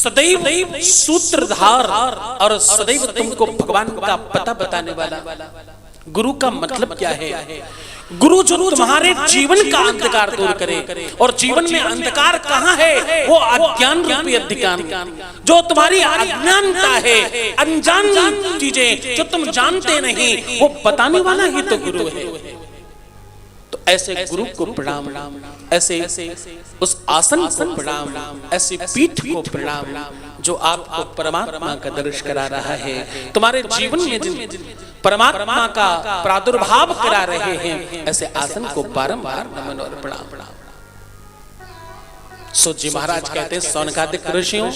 सदैव सूत्रधार और सदैव तुमको भगवान का पता बताने वाला गुरु का मतलब क्या है? गुरु जो तुम्हारे जीवन का अंधकार दूर करे। और जीवन में अंधकार कहाँ है? वो अज्ञान रूपी अंधकार, जो तुम्हारी अज्ञानता है, अनजान चीजें जो तुम जानते नहीं, वो बताने वाला ही तो गुरु है। तो ऐसे गुरु को प्रणाम, ऐसे उस आसन को प्रणाम, ऐसी पीठ को प्रणाम जो आपको परमात्मा का दर्शन करा रहा है। तुम्हारे जीवन में जिन परमात्मा का प्रादुर्भाव करा रहे हैं, ऐसे आसन को बारंबार नमन और प्रणाम। सो जी महाराज कहते हैं, सौनकादिक ऋषियों,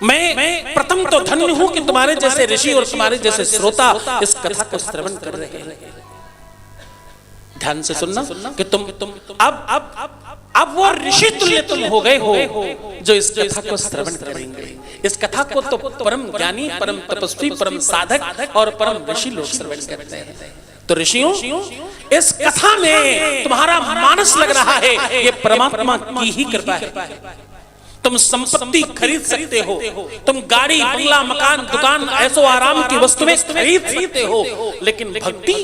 मैं प्रथम तो धन्य हूं कि तुम्हारे जैसे ऋषि और तुम्हारे जैसे श्रोता इस कथा को श्रवण कर रहे हैं। ध्यान से सुनना कि तुम अब वो ऋषि तुल्य तुम हो गए हो जो इस कथा को श्रवण करेंगे। इस कथा को तो परम ज्ञानी, परम तपस्वी, परम साधक और परम ऋषि लोग श्रवण करते हैं। तो ऋषियों, इस कथा में तुम्हारा मानस लग रहा है, ये परमात्मा की ही कृपा है। तुम संपत्ति खरीद सकते हो, तुम गाड़ी, बंगला, मकान, दुकान, ऐसो आराम की वस्तुएं खरीद सकते हो, लेकिन भक्ति,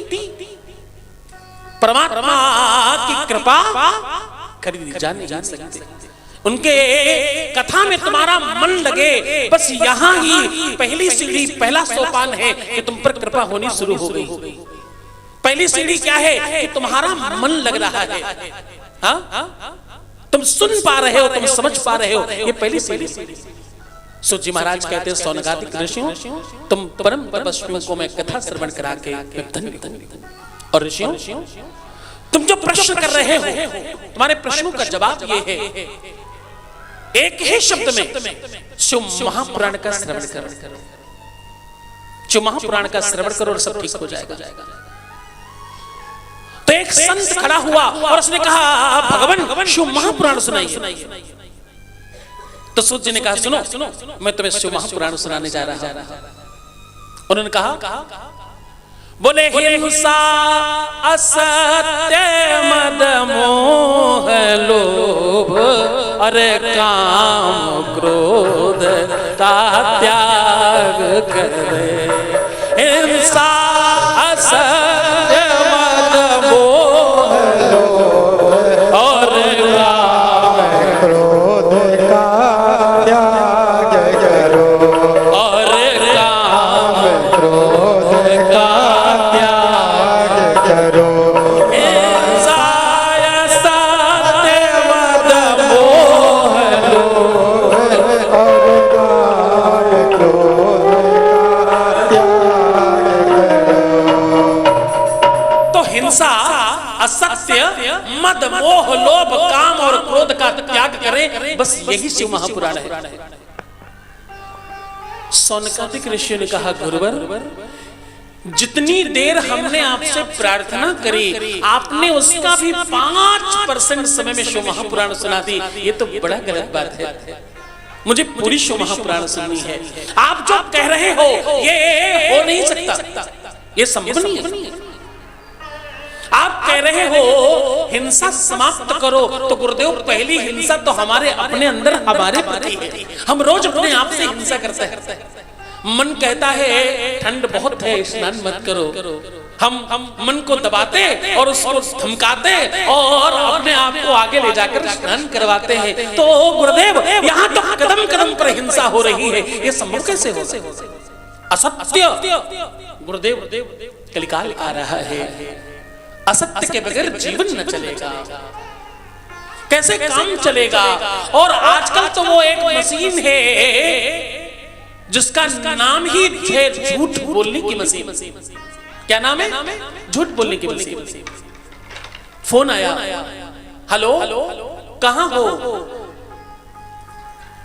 परमात्मा की कृपा खरीदी जा नहीं सकती। उनके कथा में तुम्हारा मन लगे, बस यहाँ ही पहली सीढ़ी, पहला सोपान है कि तुम पर कृपा होनी शुरू हो गई। पहली सीढ़ी क्या है? कि तुम्हारा मन लग रहा है, तुम सुन पा रहे हो, तुम समझ पा रहे हो, ये पहली सीढ़ी। सो जी महाराज कहते हैं, सौनकादिक ऋषियों, तुम परम तपस्वियों को मैं कथा श्रवण करा के धन्य। और ऋषियों, तुम जो प्रश्न कर रहे हो, तुम्हारे प्रश्नों का जवाब ये है, एक ही शब्द में शिव महापुराण का श्रवण करो। शिव महापुराण का श्रवण करो और सब ठीक हो जाएगा। तो एक संत खड़ा हुआ और उसने कहा, भगवान शिव महापुराण सुनाइए। तो सूत जी ने कहा, सुनो, मैं तुम्हें शिव महापुराण सुनाने जा रहा हूं। उन्होंने कहा, बोले हिंसा, असत्य, मद, मोह, लोभ, अरे काम, क्रोध का त्याग करे। हिंसा, असत्य, मद, मोह, लोभ, और काम, क्रोध का त्याग करो। और काम, क्रोध का असत्य, मद, मोह, लोभ, काम और क्रोध का त्याग करें, बस यही शिव महापुराण है। सौनकादिक ऋषियों ने कहा, गुरुवर, जितनी देर हमने आपसे प्रार्थना करी, आपने उसका भी 5% समय में शिव महापुराण सुना दी। ये तो बड़ा गलत बात है। मुझे पूरी शिव महापुराण सुननी है। आप जो कह रहे हो ये हो नहीं सकता, ये संभव नहीं है। आप कह रहे हो हिंसा समाप्त करो, तो गुरुदेव पहली हिंसा तो हमारे अपने अंदर हमारे प्रति है। हम रोज अपने आप से हिंसा करते हैं। मन कहता है ठंड बहुत है, स्नान मत करो। हम मन को दबाते और उसको धमकाते और अपने आप को आगे ले जाकर स्नान करवाते हैं। तो गुरुदेव, यहाँ तो कदम कदम पर हिंसा हो रही है, ये संभव कैसे हो? असत्य, गुरुदेव, कलिकाल आ रहा है, असत्य के बगैर जीवन न चलेगा, कैसे काम चलेगा? और आजकल तो वो एक मशीन है जिसका नाम ही है झूठ बोलने की मशीन। क्या नाम है? झूठ बोलने की मशीन। फोन आया, हेलो, कहाँ हो?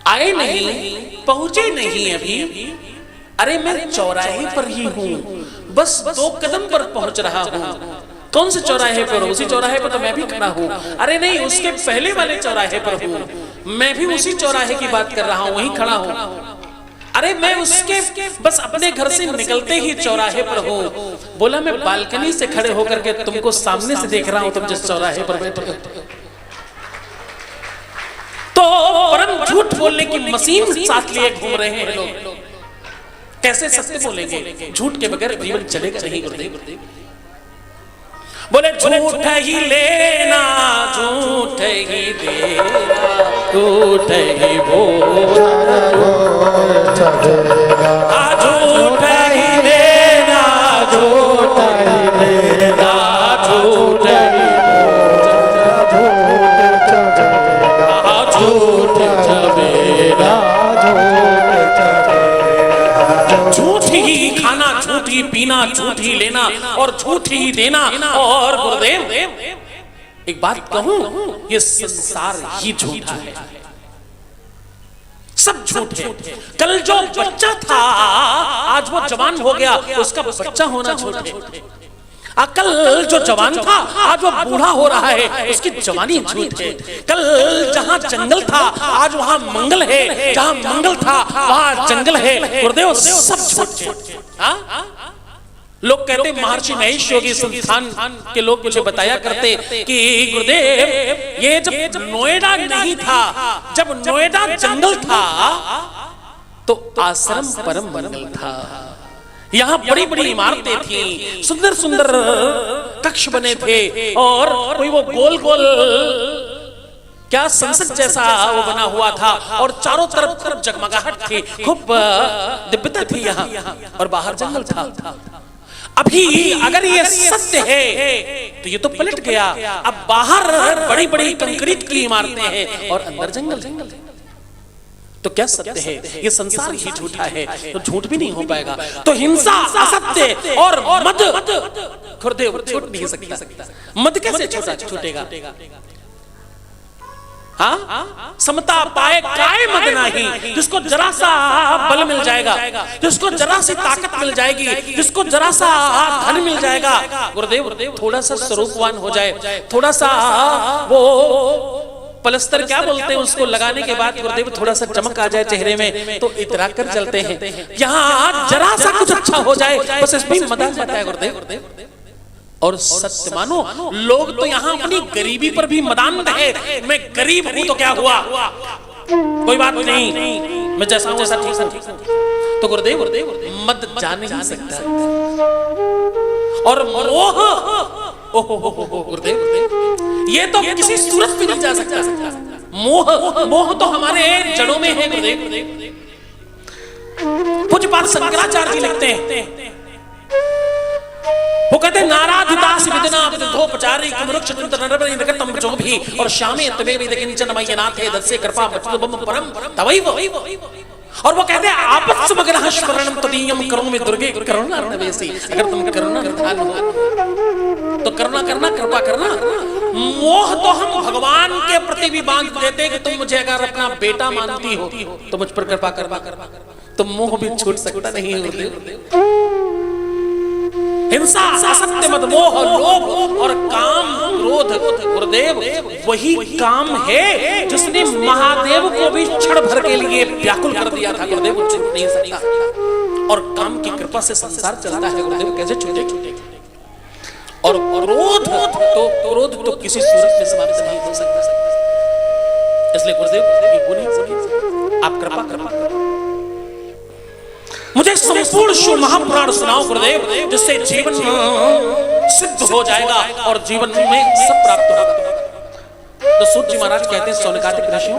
आए नहीं, पहुंचे नहीं अभी। अरे मैं चौराहे पर ही हूँ, बस 2 कदम पर पहुंच रहा हूँ। कौन से चौराहे पर? उसी चौराहे पर तो मैं भी खड़ा हूँ। अरे नहीं, उसके पहले वाले चौराहे पर हूँ। मैं भी उसी चौराहे की बात कर रहा हूँ, वहीं खड़ा हूँ। अरे मैं उसके बस अपने घर से निकलते ही चौराहे पर हूँ। बोला मैं बालकनी से खड़े होकर के तुमको सामने से देख रहा हूँ, तुम जिस चौराहे पर बैठे हो। तो परम झूठ बोलने की मशीन साथ लिए घूम रहे हैं लोग। कैसे सत्य बोलेंगे? झूठ के बगैर जीवन चलेगा नहीं गुरुदेव। बोले झूठ ही लेना झूठ ही देना झूठ ही बोलना झूठ ही लेना झूठ ही देना झूठ ही झूठ छबेला झूठ ही खाना झूठ ही पीना झूठ ही लेना और झूठ ही देना। और गुरुदेव एक बात कहूं, ये संसार ही झूठा है, सब झूठ है। कल जो बच्चा था आज वो जवान हो गया, उसका बच्चा होना झूठ है। कल जो जवान था आज वो बूढ़ा हो रहा है, उसकी जवानी झूठ है। कल जहां जंगल था आज वहां मंगल है, जहां मंगल था वहां जंगल है। गुरुदेव सब झूठ है। लोग कहते महर्षि महेश योगी संस्थान के लोग मुझे बताया करते कि गुरुदेव ये जब नोएडा नहीं था, जब नोएडा जंगल था तो आश्रम परम मंगल था। यहाँ बड़ी बड़ी इमारतें थी, सुंदर सुंदर कक्ष बने थे और कोई वो गोल गोल क्या संसद जैसा वो बना हुआ था और चारों तरफ जगमगाहट थी, खूब दिव्यता थी यहाँ, और बाहर जंगल था। अभी अगर ये सत्य है तो ये तो पलट गया। अब बाहर बड़ी बड़ी कंक्रीट की इमारतें हैं और अंदर जंगल। तो क्या सत्य है? ये संसार ही झूठा है, तो झूठ भी नहीं हो पाएगा। तो हिंसा असत्य और मद गुरुदेव छूट नहीं सकता। मद कैसे छूटेगा? हाँ, समता पाए काय मद नहीं। जिसको जरा सा बल मिल जाएगा, जिसको जरा सी ताकत मिल जाएगी, जिसको जरा सा धन मिल जाएगा, गुरुदेव थोड़ा सा स्वरूपवान हो जाए, थोड़ा सा वो पलस्तर क्या बोलते हैं उसको लगाने के बाद गुरुदेव थोड़ा सा चमक आ जाए चेहरे में, तो इतरा कर चलते हैं। यहाँ जरा सा कुछ अच्छा हो जाए बस इसमें मदद जाता है गुरुदेव। और सत्य मानो, लोग तो यहाँ अपनी गरीबी पर भी मदान रहे। मैं गरीब हूं तो क्या हुआ, कोई बात नहीं, मैं जैसा हूं वैसा ठीक हूं। तो गुरुदेव मद जा नहीं सकता। और मोह, गुरुदेव ये तो किसी सूरत में नहीं जा सकता। मोह तो हमारे जड़ों में है गुरुदेव। पूज्यपाद शंकराचार्य जी लिखते हैं, वो कहते हैं नाराधितास विदना विदधोपचारी कुमरुक्ष नरबरि निकटम जो भी और शामे तवे भी देखे नीचे नमय नाथे दस्य कृपा बम परम तवैव। और वो कहते हैं आपस समग्र स्मरणम तदीयम करुण में दुर्गे करुणा नवेसी। अगर तुम करुणा निधान हो तो करुणा करना, कृपा करना। मोह तो हम भगवान के प्रति भी बांध देते कि तुम मुझे अगर अपना बेटा मानती हो तो मुझ पर कृपा करवा। तो मोह भी छूट सकता नहीं है। हिंसा, असत्य, मद, मोह, लोभ और काम, क्रोध, गुरुदेव वही काम है जिसने महादेव को भी क्षण भर के लिए व्याकुल कर दिया था। गुरुदेव छूट नहीं सकता। और काम की कृपा से संसार चलता है गुरुदेव, कैसे छूटे? और क्रोध तो किसी सूरत में समाप्त नहीं हो सकता। इसलिए गुरुदेव ये वो नहीं, आप कृपा करो, मुझे संपूर्ण शिव महापुराण सुनाओ गुरुदेव, जिससे जीवन सिद्ध हो जाएगा और जीवन में सब प्राप्त होगा। तो सूत जी महाराज कहते हैं सौनकादिक ऋषियों,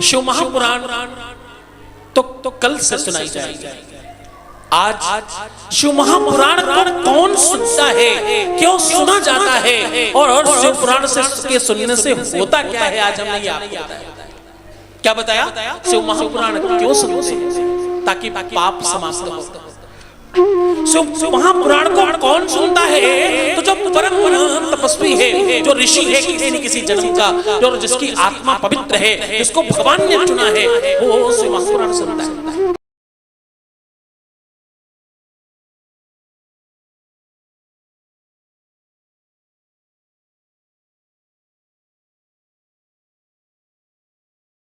शिव महापुराण तो कल से सुनाई जाएगी। आज शिव महापुराण को कौन सुनता है, क्यों सुना जाता है और शिव पुराण के सुनने से होता क्या है, आज हमने ये आपको बताया। क्या बताया? शिव महापुराण क्यों सुनते हैं? ताकि पाप समाप्त हो। शिव महापुराण को कौन सुनता है? तो जो परम तपस्वी है, जो ऋषि है किसी न किसी जन्म का, जो जिसकी आत्मा पवित्र है, जिसको भगवान ने चुना है, वो शिव महापुराण सुनता है।